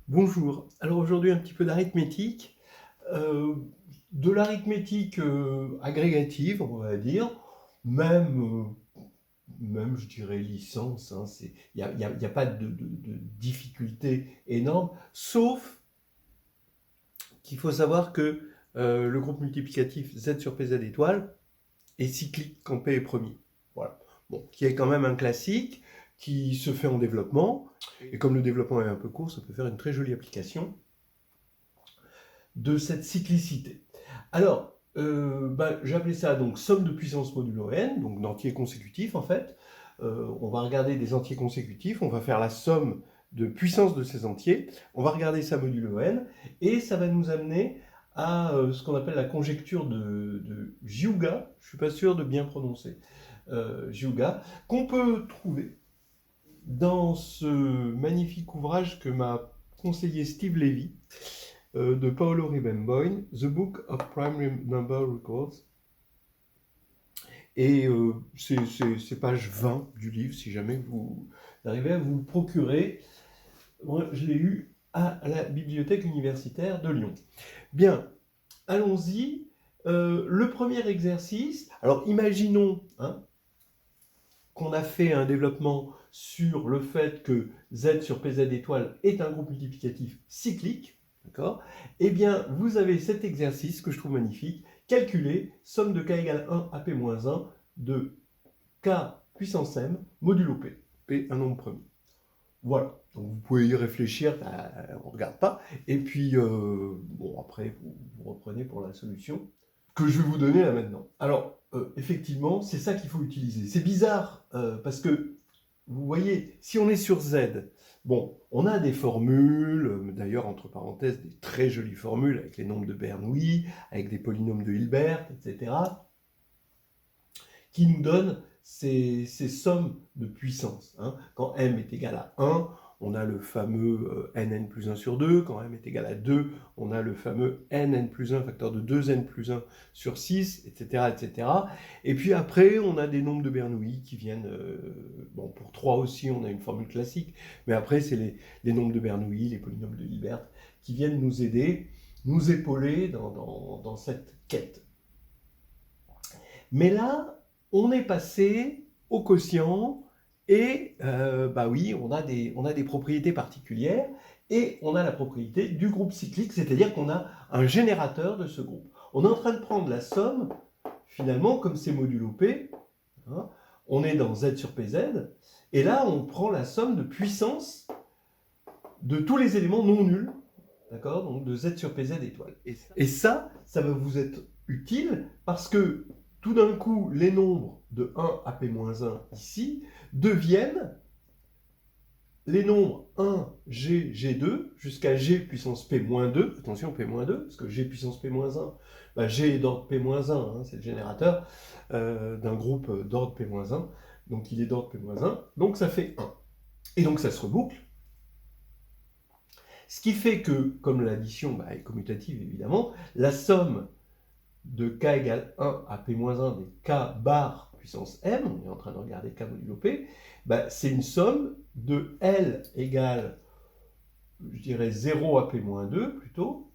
Bonjour. Alors aujourd'hui un petit peu d'arithmétique, euh, de l'arithmétique agrégative, on va dire, même, même je dirais licence, hein, y a pas de difficulté énorme, sauf qu'il faut savoir que le groupe multiplicatif z sur pz étoile est cyclique quand p est premier. Voilà. Bon, qui est quand même un classique, qui se fait en développement, et comme le développement est un peu court, ça peut faire une très jolie application de cette cyclicité. Alors, j'ai appelé ça donc somme de puissance modulo n, donc d'entiers consécutifs en fait. On va regarder des entiers consécutifs, on va faire la somme de puissance de ces entiers, on va regarder ça modulo n, et ça va nous amener à ce qu'on appelle la conjecture de Giuga, je ne suis pas sûr de bien prononcer, Giuga, qu'on peut trouver dans ce magnifique ouvrage que m'a conseillé Steve Levy, de Paolo Ribemboim, The Book of Primary Number Records. Et c'est page 20 du livre, si jamais vous arrivez à vous le procurer. Moi, je l'ai eu à la bibliothèque universitaire de Lyon. Bien, allons-y. Le premier exercice, alors imaginons qu'on a fait un développement sur le fait que z sur pz étoile est un groupe multiplicatif cyclique. D'accord? Eh bien, vous avez cet exercice que je trouve magnifique. Calculer somme de k égale 1 à p-1 de k puissance m modulo p. P, un nombre premier. Voilà. Donc vous pouvez y réfléchir, on ne regarde pas. Et puis, bon, après, vous reprenez pour la solution que je vais vous donner là maintenant. Alors, effectivement, c'est ça qu'il faut utiliser. C'est bizarre, parce que, vous voyez, si on est sur Z, bon, on a des formules, d'ailleurs, entre parenthèses, des très jolies formules avec les nombres de Bernoulli, avec des polynômes de Hilbert, etc., qui nous donnent ces sommes de puissance. Quand m est égal à 1, on a le fameux nn plus 1 sur 2. Quand m est égal à 2, on a le fameux nn plus 1, facteur de 2n plus 1 sur 6, etc., etc. Et puis après, on a des nombres de Bernoulli qui viennent... bon, pour 3 aussi, on a une formule classique. Mais après, c'est les nombres de Bernoulli, les polynômes de Hilbert, qui viennent nous aider, nous épauler dans cette quête. Mais là, on est passé au quotient et bah oui, on a des propriétés particulières et on a la propriété du groupe cyclique, c'est-à-dire qu'on a un générateur de ce groupe. On est en train de prendre la somme, finalement, comme c'est modulo P, on est dans Z sur PZ, et là on prend la somme de puissance de tous les éléments non nuls, d'accord, donc de Z sur PZ étoile. Et ça va vous être utile parce que tout d'un coup, les nombres de 1 à p-1 ici deviennent les nombres 1, g, g2, jusqu'à g puissance p-2, attention p-2, parce que g puissance p-1, bah, g est d'ordre p-1, c'est le générateur d'un groupe d'ordre p-1, donc il est d'ordre p-1, donc ça fait 1. Et donc ça se reboucle. Ce qui fait que, comme l'addition est commutative évidemment, la somme de k égale 1 à p-1 des k bar puissance m, on est en train de regarder k modulo p, c'est une somme de L égale, je dirais 0 à p-2 plutôt,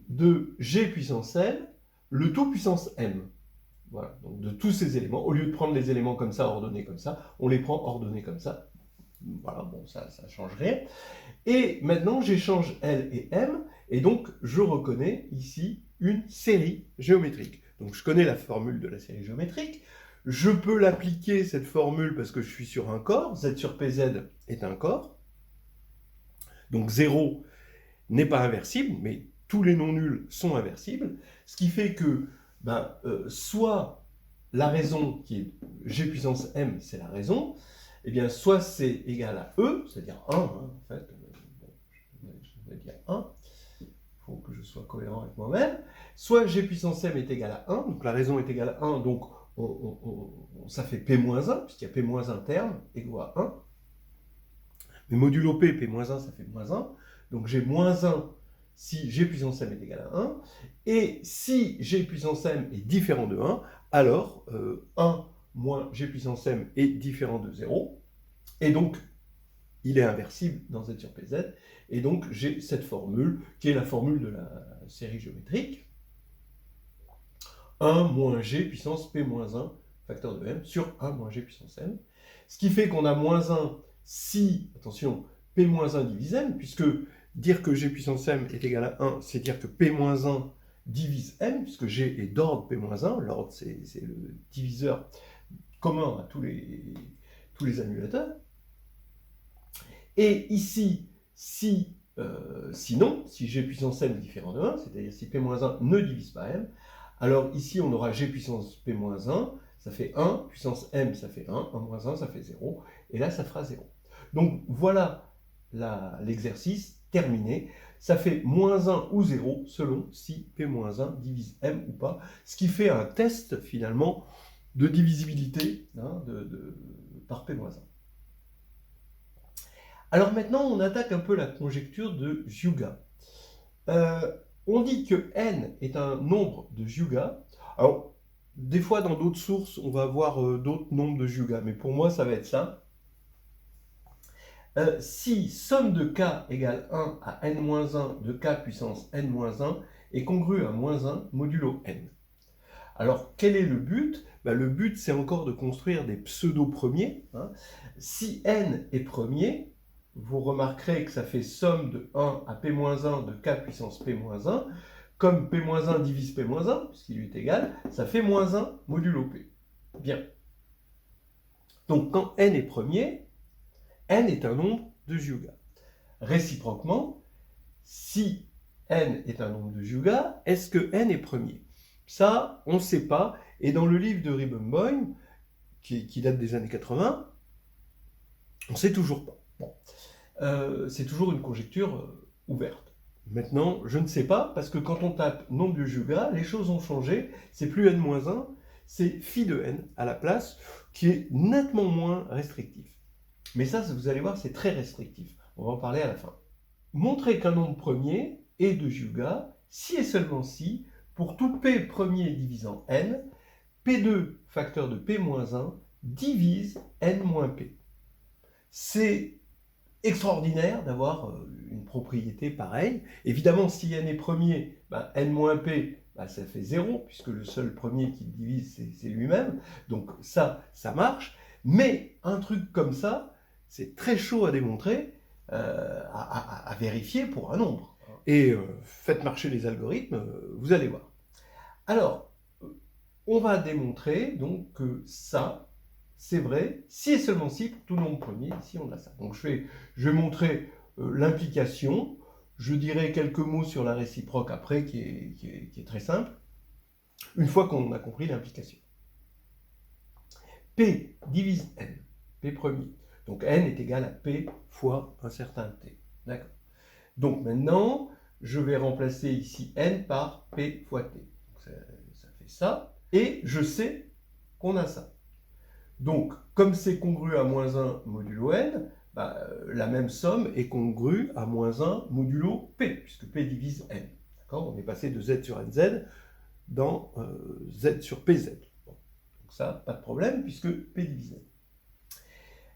de g puissance L, le tout puissance m. Voilà, donc de tous ces éléments, au lieu de prendre les éléments comme ça, ordonnés comme ça, on les prend ordonnés comme ça. Voilà, bon, ça change rien. Et maintenant, j'échange L et M, et donc je reconnais ici une série géométrique. Donc je connais la formule de la série géométrique, je peux l'appliquer, cette formule, parce que je suis sur un corps, Z sur PZ est un corps, donc 0 n'est pas inversible, mais tous les non nuls sont inversibles, ce qui fait que soit la raison qui est G puissance M, c'est la raison, et bien soit c'est égal à E, c'est-à-dire 1, en fait, je vais dire 1, il faut que je sois cohérent avec moi-même, soit G puissance M est égal à 1, donc la raison est égale à 1, donc ça fait P-1, puisqu'il y a P-1 terme, égaux à 1, mais modulo P, P-1, ça fait moins 1, donc j'ai moins 1 si G puissance M est égal à 1, et si G puissance M est différent de 1, alors 1 moins G puissance M est différent de 0, et donc il est inversible dans Z sur PZ, et donc j'ai cette formule, qui est la formule de la série géométrique, 1 moins g puissance p moins 1, facteur de m, sur 1 moins g puissance m, ce qui fait qu'on a moins 1 si, attention, p moins 1 divise m, puisque dire que g puissance m est égal à 1, c'est dire que p moins 1 divise m, puisque g est d'ordre p moins 1, l'ordre c'est le diviseur commun à tous les annulateurs. Et ici, sinon, si g puissance m est différent de 1, c'est-à-dire si p moins 1 ne divise pas m, alors ici on aura g puissance p moins 1, ça fait 1, puissance m ça fait 1, 1 moins 1 ça fait 0, et là ça fera 0. Donc voilà l'exercice terminé, ça fait moins 1 ou 0 selon si p moins 1 divise m ou pas, ce qui fait un test finalement de divisibilité par p moins 1. Alors maintenant, on attaque un peu la conjecture de Hyuga. On dit que n est un nombre de Hyuga. Alors, des fois, dans d'autres sources, on va avoir d'autres nombres de Hyuga, mais pour moi, ça va être ça. Si somme de k égale 1 à n-1 de k puissance n-1 est congrue à moins 1 modulo n. Alors, quel est le but? Le but, c'est encore de construire des pseudo-premiers. Si n est premier, vous remarquerez que ça fait somme de 1 à p-1 de k puissance p-1. Comme p-1 divise p-1, puisqu'il lui est égal, ça fait moins 1 modulo p. Bien. Donc, quand n est premier, n est un nombre de Hyuga. Réciproquement, si n est un nombre de Hyuga, est-ce que n est premier? Ça, on ne sait pas. Et dans le livre de Ribbenboim, qui date des années 80, on ne sait toujours pas. Bon. C'est toujours une conjecture ouverte. Maintenant, je ne sais pas, parce que quand on tape nombre de Hyuga, les choses ont changé. C'est plus n-1, c'est phi de n à la place, qui est nettement moins restrictif. Mais ça, vous allez voir, c'est très restrictif. On va en parler à la fin. Montrer qu'un nombre premier est de Hyuga, si et seulement si, pour tout p premier divisant n, p2 facteur de p-1 divise n-p. C'est extraordinaire d'avoir une propriété pareille. Évidemment, si n est premier, n-p, ça fait 0, puisque le seul premier qui divise, c'est lui-même. Donc ça marche. Mais un truc comme ça, c'est très chaud à démontrer, à vérifier pour un nombre. Et faites marcher les algorithmes, vous allez voir. Alors, on va démontrer donc que ça, c'est vrai, si et seulement si, pour tout nombre premier, ici on a ça. Donc je vais montrer l'implication, je dirai quelques mots sur la réciproque après, qui est très simple, une fois qu'on a compris l'implication. P divise n, P premier. Donc n est égal à P fois un certain T. D'accord. Donc maintenant, je vais remplacer ici n par P fois T. Donc ça fait ça. Et je sais qu'on a ça. Donc, comme c'est congru à moins 1 modulo n, la même somme est congrue à moins 1 modulo p, puisque p divise n. On est passé de z sur nz dans z sur pz. Bon. Donc ça, pas de problème, puisque p divise n.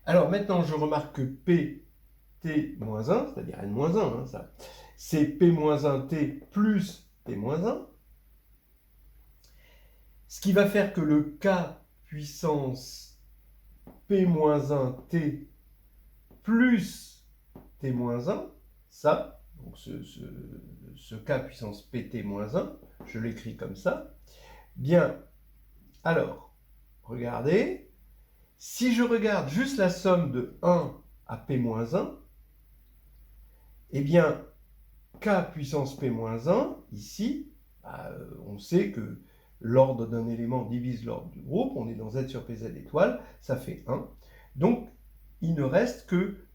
Alors maintenant, je remarque que pt-1, c'est-à-dire n-1, c'est p-1t plus t-1, ce qui va faire que le k puissance p-1t plus t-1, ça, donc ce k puissance pt-1, je l'écris comme ça. Bien, alors, regardez, si je regarde juste la somme de 1 à p-1, eh bien, k puissance p-1, ici, on sait que l'ordre d'un élément divise l'ordre du groupe, on est dans z sur pz étoile, ça fait 1. Donc, il ne reste que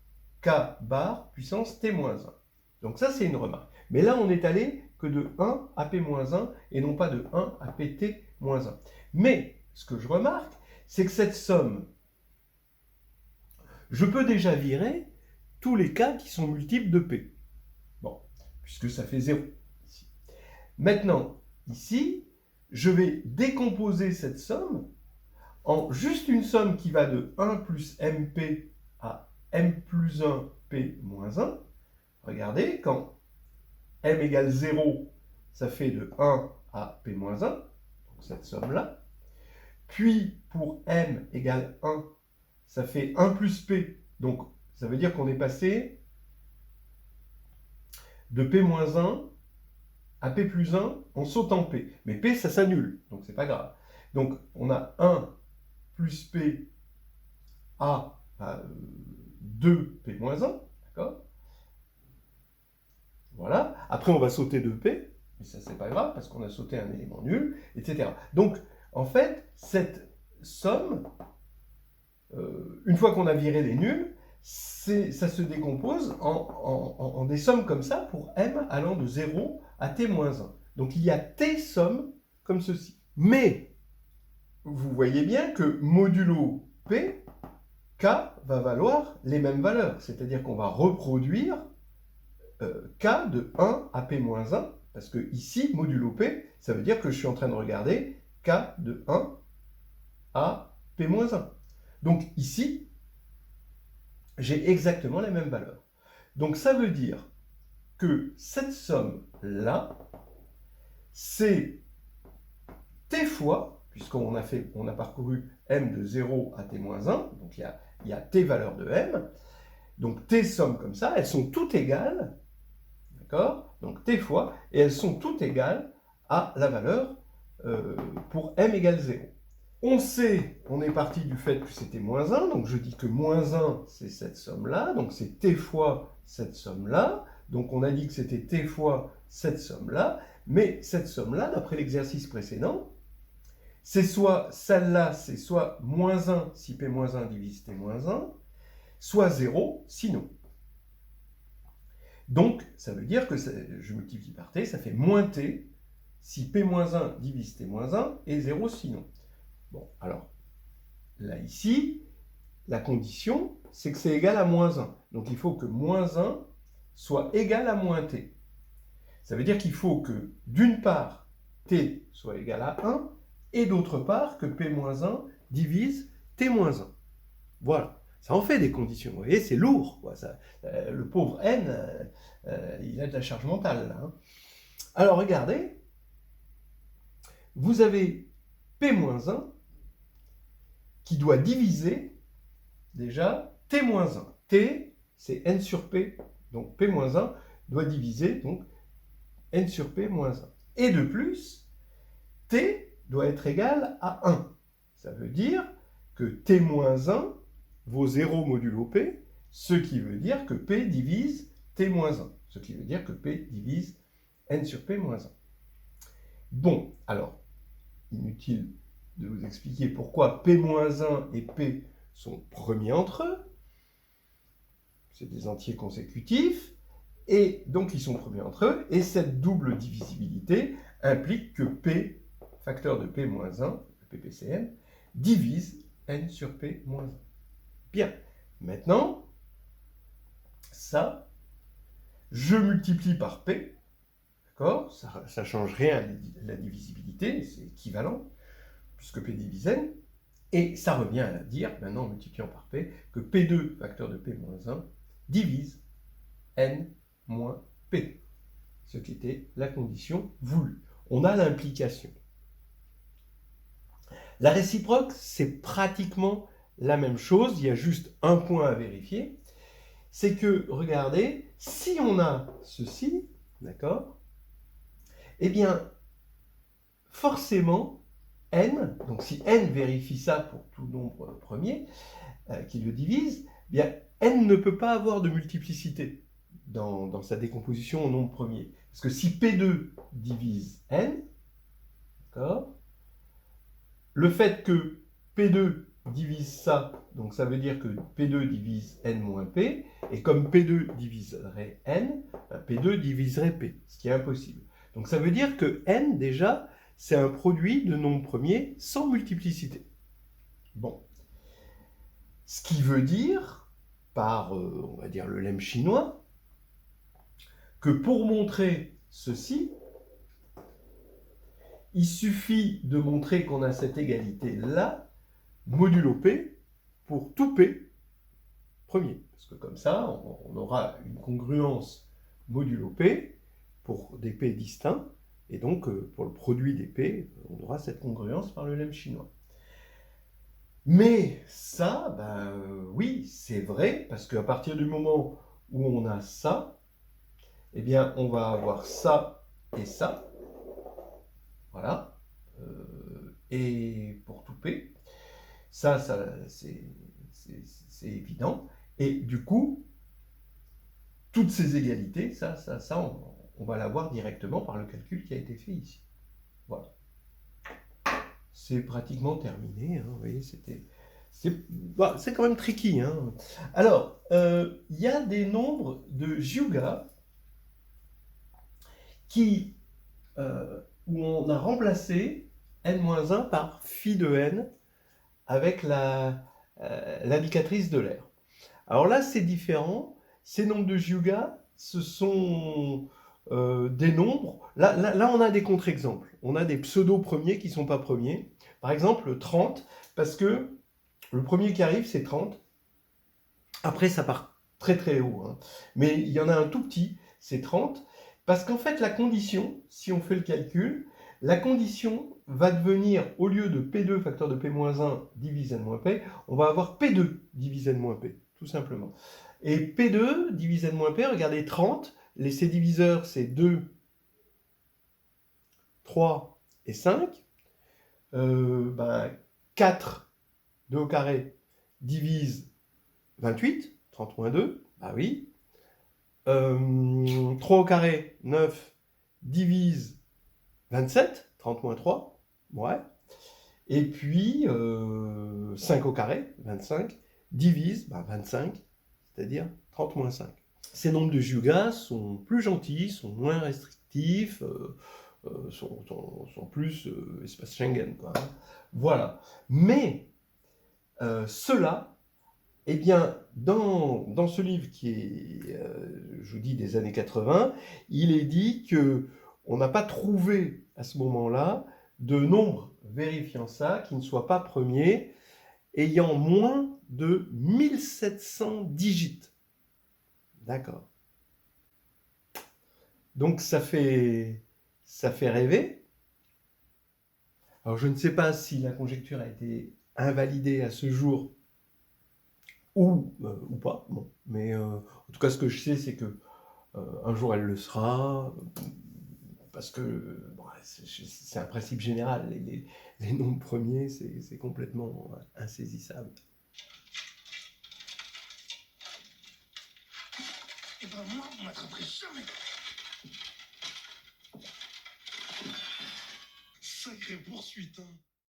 k bar puissance t-1. Donc ça, c'est une remarque. Mais là, on n'est allé que de 1 à p-1 et non pas de 1 à pt-1. Mais, ce que je remarque, c'est que cette somme, je peux déjà virer tous les k qui sont multiples de p. Bon, puisque ça fait 0. Ici. Maintenant, ici, je vais décomposer cette somme en juste une somme qui va de 1 plus mp à m plus 1, p moins 1. Regardez, quand m égale 0, ça fait de 1 à p moins 1, donc cette somme-là. Puis, pour m égale 1, ça fait 1 plus p. Donc, ça veut dire qu'on est passé de p moins 1 à p plus 1 en sautant p. Mais p, ça s'annule, donc c'est pas grave. Donc, on a 1 plus p à 2p moins 1, d'accord? Voilà. Après, on va sauter 2p, mais ça, c'est pas grave, parce qu'on a sauté un élément nul, etc. Donc, en fait, cette somme, une fois qu'on a viré les nuls, ça se décompose en des sommes comme ça pour m allant de 0 à t-1. Donc, il y a t sommes comme ceci. Mais, vous voyez bien que modulo p, k va valoir les mêmes valeurs. C'est-à-dire qu'on va reproduire k de 1 à p-1, parce que ici, modulo p, ça veut dire que je suis en train de regarder k de 1 à p-1. Donc ici, j'ai exactement les mêmes valeurs. Donc ça veut dire que cette somme-là, c'est t fois, puisqu'on a parcouru m de 0 à t-1, donc il y a t valeurs de m, donc t sommes comme ça, elles sont toutes égales, d'accord? Donc t fois, et elles sont toutes égales à la valeur pour m égale 0. On sait, on est parti du fait que c'était moins 1, donc je dis que moins 1, c'est cette somme-là, donc c'est t fois cette somme-là, donc on a dit que c'était t fois cette somme-là, mais cette somme-là, d'après l'exercice précédent, c'est soit celle-là, c'est soit moins 1 si p-1 divise t-1, soit 0 sinon. Donc, ça veut dire que je multiplie par t, ça fait moins t si p-1 divise t-1 et 0 sinon. Bon, alors, là, ici, la condition, c'est que c'est égal à moins 1. Donc, il faut que moins 1 soit égal à moins t. Ça veut dire qu'il faut que, d'une part, t soit égal à 1, et d'autre part, que p-1 divise t-1. Voilà. Ça en fait des conditions. Vous voyez, c'est lourd, quoi. Le pauvre n, il a de la charge mentale, là, hein. Alors, regardez. Vous avez p-1 qui doit diviser, déjà, t-1. T, c'est n sur p. Donc, p-1 doit diviser, donc, n sur p-1. Et de plus, t doit être égal à 1. Ça veut dire que t-1 vaut 0 modulo p, ce qui veut dire que p divise t-1. Ce qui veut dire que p divise n sur p-1. Bon, alors, inutile de vous expliquer pourquoi p-1 et p sont premiers entre eux. C'est des entiers consécutifs, et donc ils sont premiers entre eux, et cette double divisibilité implique que p, facteur de p-1, le ppcn, divise n sur p-1. Bien, maintenant, ça, je multiplie par p, d'accord? Ça ne change rien à la divisibilité, c'est équivalent, puisque p divise n, et ça revient à dire, maintenant en multipliant par p, que p2, facteur de p-1, divise n moins p, ce qui était la condition voulue. On a l'implication. La réciproque, c'est pratiquement la même chose, il y a juste un point à vérifier, c'est que, regardez, si on a ceci, d'accord, eh bien, forcément, n, donc si n vérifie ça pour tout nombre premier, qui le divise, eh bien, n ne peut pas avoir de multiplicité dans sa décomposition au nombre premier. Parce que si P2 divise n, d'accord, le fait que P2 divise ça, donc ça veut dire que P2 divise n moins P, et comme P2 diviserait n, P2 diviserait P, ce qui est impossible. Donc ça veut dire que n, déjà, c'est un produit de nombres premiers sans multiplicité. Bon. Ce qui veut dire, par, on va dire, le lemme chinois, que pour montrer ceci, il suffit de montrer qu'on a cette égalité-là, modulo P, pour tout P, premier. Parce que comme ça, on aura une congruence modulo P pour des P distincts, et donc pour le produit des P, on aura cette congruence par le lemme chinois. Mais ça, oui, c'est vrai, parce qu'à partir du moment où on a ça, eh bien, on va avoir ça et ça. Voilà. Et pour tout P, ça c'est évident. Et du coup, toutes ces égalités, ça on va l'avoir directement par le calcul qui a été fait ici. Voilà. C'est pratiquement terminé. Hein, vous voyez, c'est quand même tricky. Hein. Alors, il y a des nombres de Hyuga où on a remplacé n-1 par phi de n avec l'indicatrice de l'air. Alors là, c'est différent. Ces nombres de Hyuga, ce sont des nombres. Là, on a des contre-exemples. On a des pseudo-premiers qui ne sont pas premiers. Par exemple, 30, parce que le premier qui arrive, c'est 30. Après, ça part très très haut. Hein. Mais il y en a un tout petit, c'est 30. Parce qu'en fait, la condition, si on fait le calcul, la condition va devenir, au lieu de P2 facteur de P-1 divisé n-P, on va avoir P2 divisé n-P, tout simplement. Et P2 divisé n-P, regardez, 30, ces diviseurs, c'est 2, 3 et 5. 4, 2 au carré, divise 28, 30 moins 2, bah oui. 3 au carré, 9, divise 27, 30 moins 3, ouais. Et puis 5 au carré, 25, divise 25, c'est-à-dire 30 moins 5. Ces nombres de Hyuga sont plus gentils, sont moins restrictifs, sont plus espace Schengen, quoi. Voilà. Mais cela, eh bien, dans ce livre qui est, je vous dis, des années 80, il est dit qu'on n'a pas trouvé à ce moment-là de nombre vérifiant ça qui ne soit pas premier, ayant moins de 1700 digits. D'accord. Donc ça fait rêver. Alors je ne sais pas si la conjecture a été invalidée à ce jour ou pas. Bon. Mais en tout cas, ce que je sais, c'est que un jour elle le sera, parce que bon, c'est un principe général. Les nombres premiers, c'est complètement insaisissable. Et ben moi, on m'attraperait jamais. Sacrée poursuite, hein.